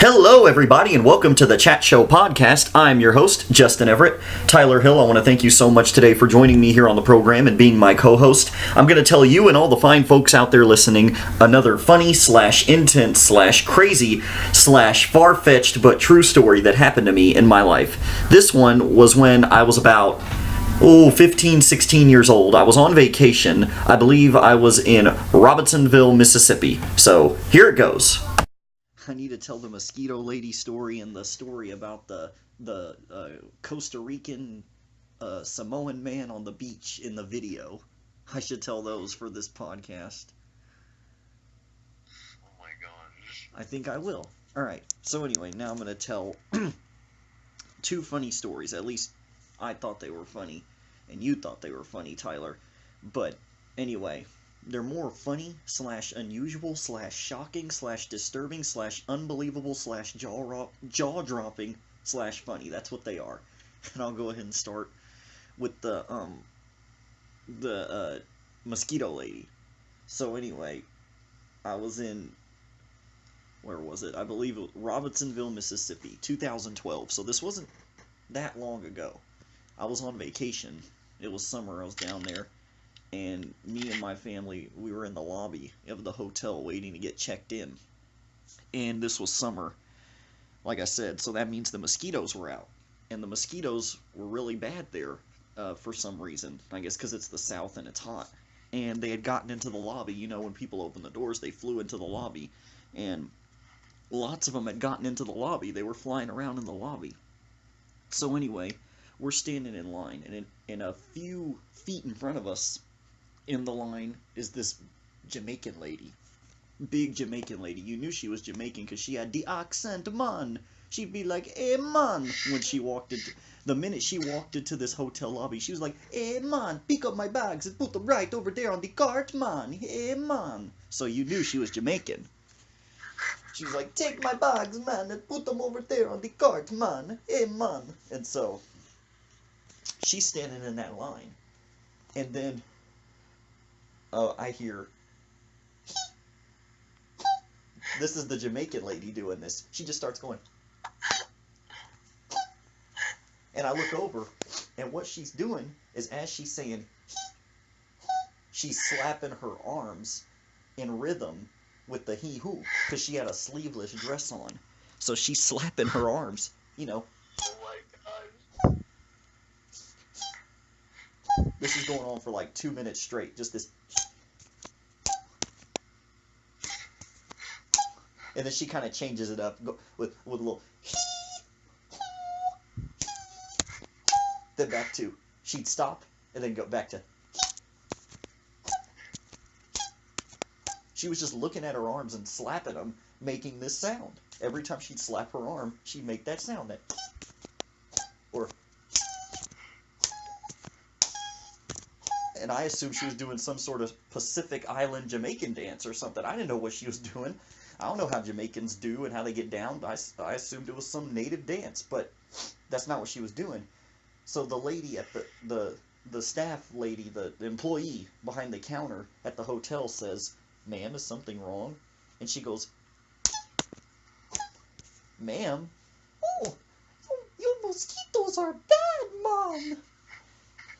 Hello, everybody, and welcome to the Chat Show podcast. I'm your host, Justin Everett. Tyler Hill, I want to thank you so much today for joining me here on the program and being my co-host. I'm going to tell you and all the fine folks out there listening another funny / intense / crazy / far-fetched but true story that happened to me in my life. This one was when I was about 15, 16 years old. I was on vacation. I believe I was in Robinsonville, Mississippi. So, here it goes. I need to tell the mosquito lady story and the story about the Costa Rican Samoan man on the beach in the video. I should tell those for this podcast. Oh my gosh. I think I will. Alright, so anyway, now I'm going to tell two funny stories. At least I thought they were funny, and you thought they were funny, Tyler. But anyway, they're more funny / unusual / shocking / disturbing / unbelievable / jaw-dropping / funny. That's what they are. And I'll go ahead and start with the mosquito lady. So anyway, I was in, where was it? I believe it was Robinsonville, Mississippi, 2012. So this wasn't that long ago. I was on vacation. It was summer. I was down there. And me and my family, we were in the lobby of the hotel waiting to get checked in. And this was summer, like I said, so that means the mosquitoes were out. And the mosquitoes were really bad there for some reason. I guess because it's the South and it's hot. And they had gotten into the lobby. You know, when people open the doors, they flew into the lobby. And lots of them had gotten into the lobby. They were flying around in the lobby. So anyway, we're standing in line. And in a few feet in front of us, in the line, is this Jamaican lady. Big Jamaican lady. You knew she was Jamaican because she had the accent, man. She'd be like, hey, man, when she walked into... The minute she walked into this hotel lobby, she was like, hey, man, pick up my bags and put them right over there on the cart, man. Hey, man. So you knew she was Jamaican. She was like, take my bags, man, and put them over there on the cart, man. Hey, man. And so, she's standing in that line. And then I hear, this is the Jamaican lady doing this. She just starts going, and I look over, and what she's doing is as she's saying, she's slapping her arms in rhythm with the hee-hoo, because she had a sleeveless dress on. So she's slapping her arms, you know. Oh my gosh. This is going on for like 2 minutes straight, just this. And then she kind of changes it up with a little. Then back to, she'd stop and then go back to. She was just looking at her arms and slapping them, making this sound. Every time she'd slap her arm, she'd make that sound. That. Or. And I assumed she was doing some sort of Pacific Island Jamaican dance or something. I didn't know what she was doing. I don't know how Jamaicans do and how they get down. I assumed it was some native dance, but that's not what she was doing. So the lady at the staff lady, the employee behind the counter at the hotel says, ma'am, is something wrong? And she goes, ma'am? Oh, your mosquitoes are bad, Mom!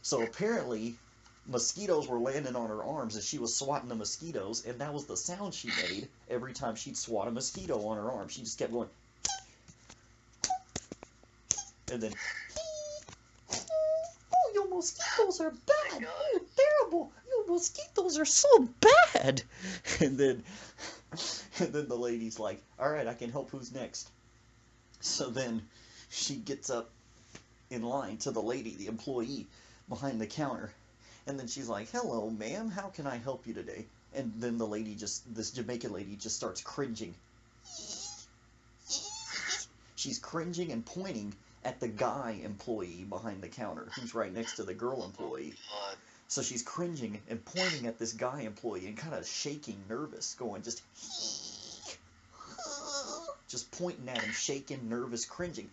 So apparently, mosquitoes were landing on her arms as she was swatting the mosquitoes, and that was the sound she made every time she'd swat a mosquito on her arm. She just kept going. And then, oh, your mosquitoes are bad. You're terrible. Your mosquitoes are so bad. And then the lady's like, all right, I can help. Who's next? So then she gets up in line to the lady, the employee behind the counter. And then she's like, hello, ma'am, how can I help you today? And then the lady this Jamaican lady just starts cringing. She's cringing and pointing at the guy employee behind the counter, who's right next to the girl employee. So she's cringing and pointing at this guy employee and kind of shaking, nervous, going just pointing at him, shaking, nervous, cringing.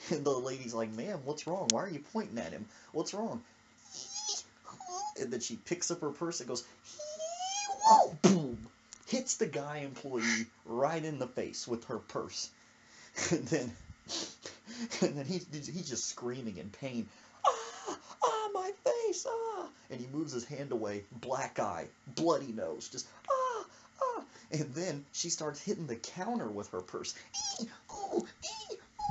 And the lady's like, ma'am, what's wrong? Why are you pointing at him? What's wrong? And then she picks up her purse and goes, boom. hits the guy employee right in the face with her purse. And then, he's just screaming in pain. Ah, ah, my face, ah! And he moves his hand away, black eye, bloody nose, just ah, ah. And then she starts hitting the counter with her purse. Ooh, ooh,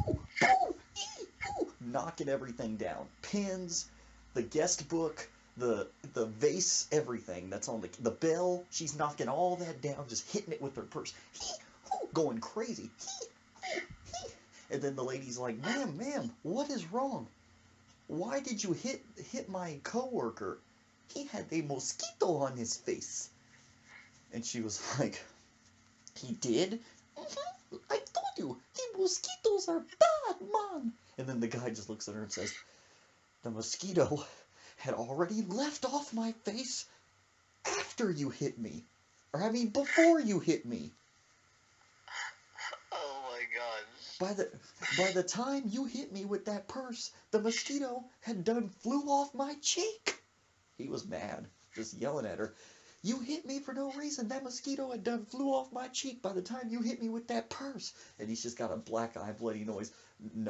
ooh, ooh, knocking everything down. Pins, the guest book, the vase, everything that's on the bell. She's knocking all that down, just hitting it with her purse. Going crazy. And then the lady's like, ma'am, what is wrong? Why did you hit my coworker? He had a mosquito on his face. And she was like, he did? Mm-hmm. I told you, the mosquitoes are bad, man. And then the guy just looks at her and says, the mosquito had already left off my face after you hit me. Or I mean, before you hit me. Oh my god. By the time you hit me with that purse, the mosquito had done flew off my cheek. He was mad, just yelling at her. You hit me for no reason. That mosquito had done flew off my cheek by the time you hit me with that purse. And he's just got a black eye, bloody nose. And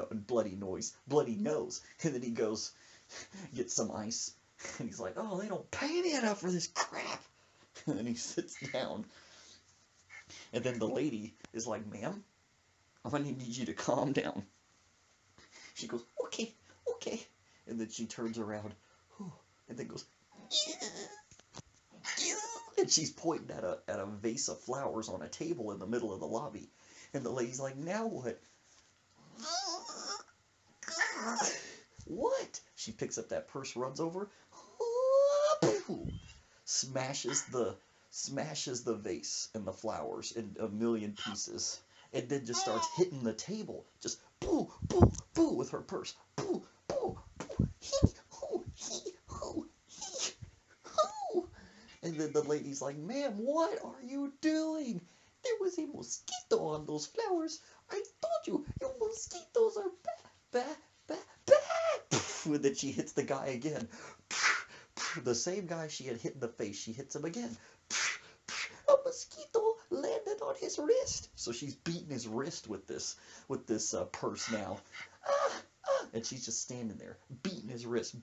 then he goes, gets some ice. And he's like, oh, they don't pay me enough for this crap. And then he sits down. And then the lady is like, ma'am, I'm going to need you to calm down. She goes, okay. And then she turns around, and then goes, and she's pointing at a vase of flowers on a table in the middle of the lobby. And the lady's like, now what? What? She picks up that purse, runs over, smashes the vase and the flowers in a million pieces, and then just starts hitting the table, just boo, boo, boo with her purse, boo, boo, boo, hee, hoo, hee, hoo, hee, hoo. And then the lady's like, ma'am, what are you doing? There was a mosquito on those flowers. I told you, your mosquitoes are bad. And then she hits the guy again. The same guy she had hit in the face, she hits him again. A mosquito landed on his wrist. So she's beating his wrist with this purse now. And she's just standing there, beating his wrist.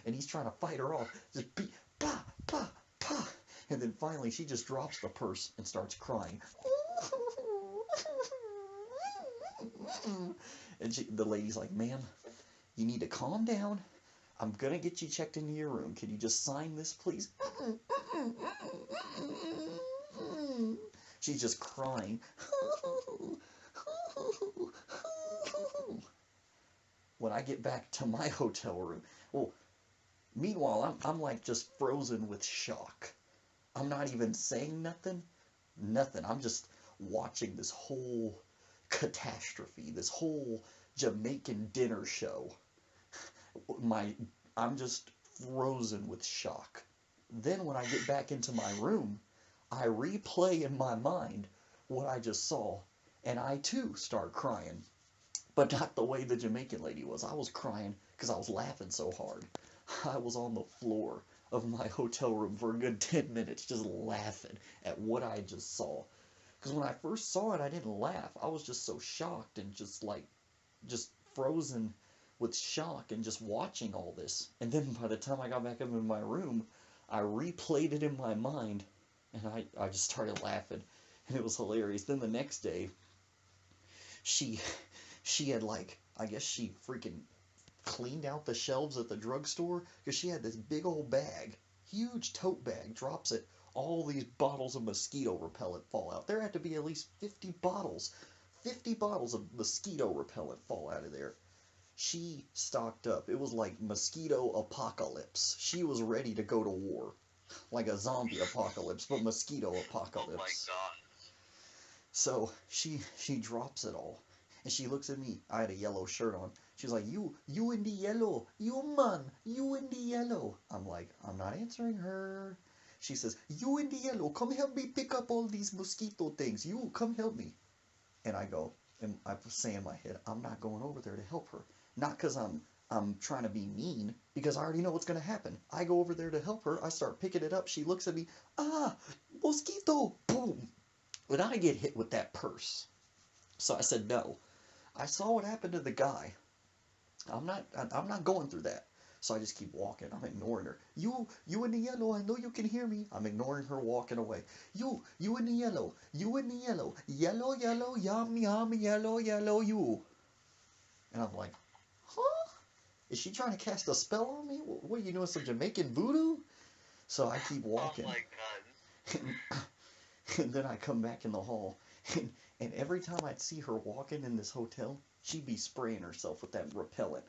And he's trying to fight her off. Just beat, pa, pa, pa. And then finally she just drops the purse and starts crying. And the lady's like, ma'am, you need to calm down. I'm going to get you checked into your room. Can you just sign this, please? She's just crying. When I get back to my hotel room, well, meanwhile, I'm like just frozen with shock. I'm not even saying nothing. I'm just watching this whole catastrophe, this whole Jamaican dinner show. I'm just frozen with shock. Then when I get back into my room, I replay in my mind what I just saw, and I too start crying. But not the way the Jamaican lady was. I was crying because I was laughing so hard. I was on the floor of my hotel room for a good 10 minutes just laughing at what I just saw. Because when I first saw it, I didn't laugh. I was just so shocked and just frozen with shock and just watching all this. And then by the time I got back up in my room, I replayed it in my mind, and I just started laughing, and it was hilarious. Then the next day, she had I guess she freaking cleaned out the shelves at the drugstore, because she had this big old bag, huge tote bag, drops it, all these bottles of mosquito repellent fall out. There had to be at least 50 bottles of mosquito repellent fall out of there. She stocked up. It was like mosquito apocalypse. She was ready to go to war. Like a zombie apocalypse, but mosquito apocalypse. Oh my god. So she drops it all. And she looks at me. I had a yellow shirt on. She's like, you in the yellow. You man, you in the yellow. I'm like, I'm not answering her. She says, you in the yellow. Come help me pick up all these mosquito things. You, come help me. And I go, and I say in my head, I'm not going over there to help her. Not because I'm trying to be mean, because I already know what's going to happen. I go over there to help her. I start picking it up. She looks at me. Ah, mosquito. Boom. would I get hit with that purse? So I said, no. I saw what happened to the guy. I'm not going through that. So I just keep walking. I'm ignoring her. You in the yellow, I know you can hear me. I'm ignoring her, walking away. You in the yellow. You in the yellow. Yellow, yellow, yum, yum, yellow, yellow, you. And I'm like, huh? Is she trying to cast a spell on me? What are you doing, some Jamaican voodoo? So I keep walking. Oh my god. And then I come back in the hall. And every time I'd see her walking in this hotel, she'd be spraying herself with that repellent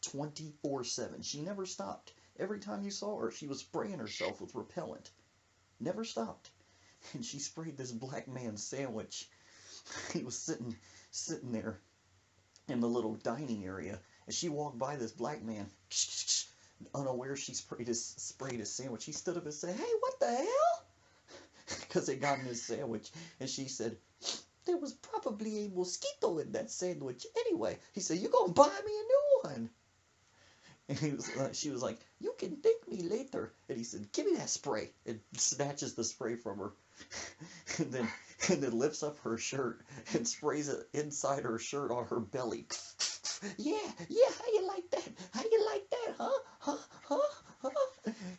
24/7. She never stopped. Every time you saw her, she was spraying herself with repellent. Never stopped. And she sprayed this black man's sandwich. He was sitting there in the little dining area. And she walked by this black man, unaware she sprayed his sandwich. He stood up and said, "Hey, what the hell?" Because it got in his sandwich. And she said, "There was probably a mosquito in that sandwich anyway." He said, "You gonna buy me a new one?" And she was like, "You can thank me later." And he said, "Give me that spray." And snatches the spray from her. and then lifts up her shirt and sprays it inside her shirt on her belly. Yeah, how you like that? How you like that, huh?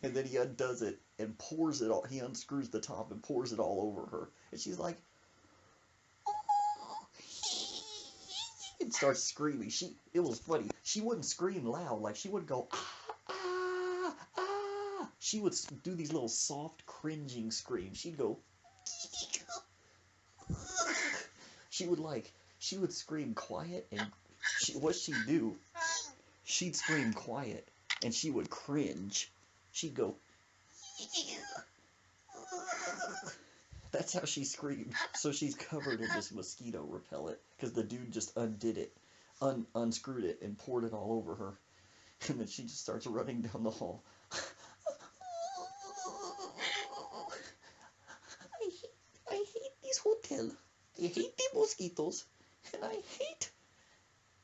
And then he undoes it and pours it all. He unscrews the top and pours it all over her. And she's like, and starts screaming. It was funny. She wouldn't scream loud. Like, she wouldn't go, ah, ah, ah. She would do these little soft, cringing screams. She'd go, she would scream quiet, and what she'd do, she'd scream quiet, and she would cringe. She'd go, that's how she screamed. So she's covered in this mosquito repellent because the dude just undid it, unscrewed it, and poured it all over her. And then she just starts running down the hall. I hate this hotel. I hate the mosquitoes. And I hate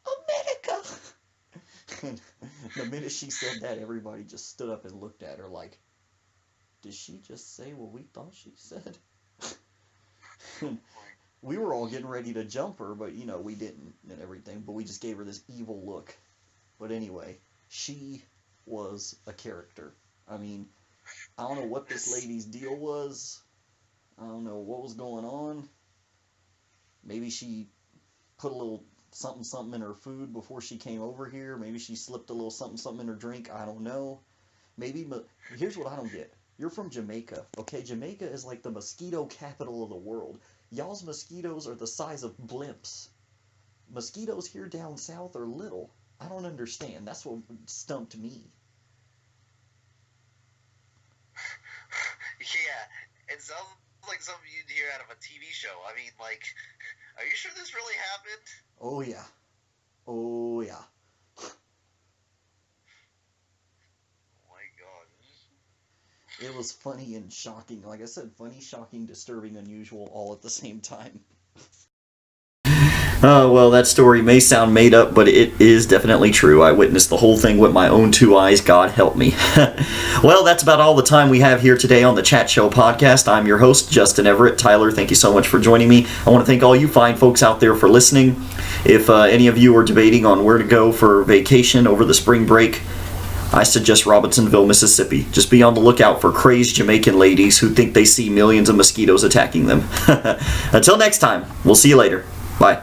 America. And the minute she said that, everybody just stood up and looked at her like, did she just say what we thought she said? We were all getting ready to jump her, but we didn't and everything, but we just gave her this evil look. But anyway, she was a character. I mean, I don't know what this lady's deal was. I don't know what was going on. Maybe she put a little something in her food before she came over here. Maybe she slipped a little something in her drink. I don't know. Maybe, but here's what I don't get. You're from Jamaica, okay? Jamaica is like the mosquito capital of the world. Y'all's mosquitoes are the size of blimps. Mosquitoes here down south are little. I don't understand. That's what stumped me. Yeah, it sounds like something you'd hear out of a TV show. I mean, like, are you sure this really happened? Oh, yeah. Oh, yeah. It was funny and shocking. Like I said, funny, shocking, disturbing, unusual, all at the same time. Well, that story may sound made up, but it is definitely true. I witnessed the whole thing with my own two eyes. God help me. Well, that's about all the time we have here today on the Chat Show podcast. I'm your host, Justin Everett. Tyler, thank you so much for joining me. I want to thank all you fine folks out there for listening. If any of you are debating on where to go for vacation over the spring break, I suggest Robinsonville, Mississippi. Just be on the lookout for crazed Jamaican ladies who think they see millions of mosquitoes attacking them. Until next time, we'll see you later. Bye.